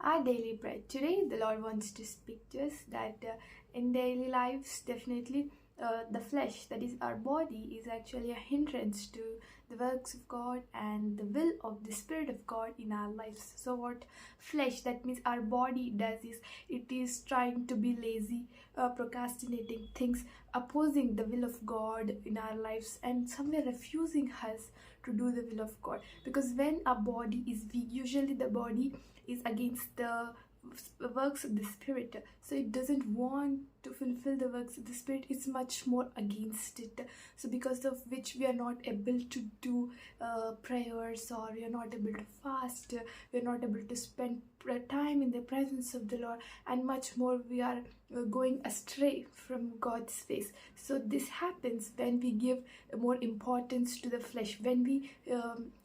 Our daily bread. Today, the Lord wants to speak to us that in daily lives, definitely the flesh, that is our body, is actually a hindrance to the works of God and the will of the Spirit of God in our lives. So, what flesh, that means our body, does is it is trying to be lazy, procrastinating things, opposing the will of God in our lives, and somewhere refusing us to do the will of God. Because when our body is weak, usually the body is against the works of the Spirit, so it doesn't want to fulfill the works of the Spirit. It's much more against it, so because of which we are not able to do prayers, or we are not able to fast, we are not able to spend time in the presence of the Lord, and much more we are going astray from God's face. So this happens when we give more importance to the flesh, when we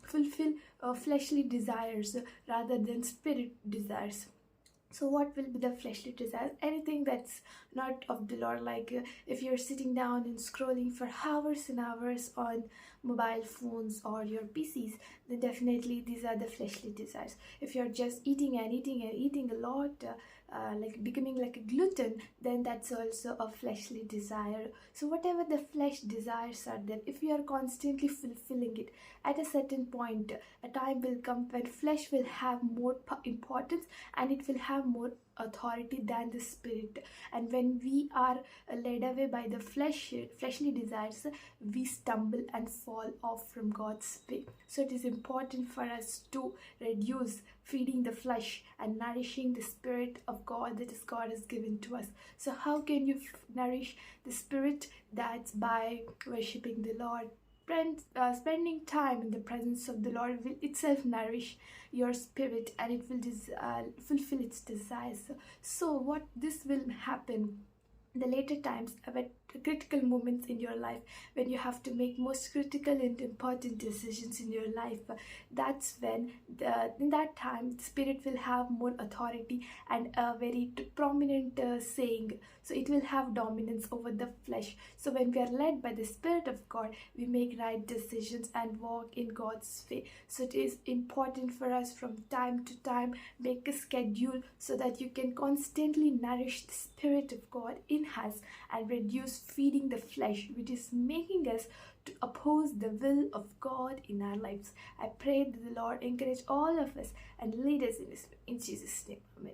fulfill fleshly desires rather than spirit desires. So what will be the fleshly desires? Anything that's not of the Lord, like if you're sitting down and scrolling for hours and hours on mobile phones or your PCs, then definitely these are the fleshly desires. If you're just eating and eating and eating a lot, like becoming like a glutton, then that's also a fleshly desire. So whatever the flesh desires are there, if we are constantly fulfilling it, at a certain point, a time will come when flesh will have more importance, and it will have more authority than the Spirit. And when we are led away by the fleshly desires, we stumble and fall off from God's way. So it is important for us to reduce feeding the flesh and nourishing the Spirit of God that is God has given to us. So how can you nourish the Spirit? That's by worshiping the Lord. Spending time in the presence of the Lord will itself nourish your spirit, and it will fulfill its desires. So what this will happen the later times, at critical moments in your life, when you have to make most critical and important decisions in your life, that's when in that time the Spirit will have more authority and a very prominent saying. So it will have dominance over the flesh. So when we are led by the Spirit of God, we make right decisions and walk in God's way. So it is important for us from time to time make a schedule so that you can constantly nourish the Spirit of God in us and reduce feeding the flesh, which is making us to oppose the will of God in our lives. I pray that the Lord encourage all of us and lead us in this, in Jesus' name. Amen.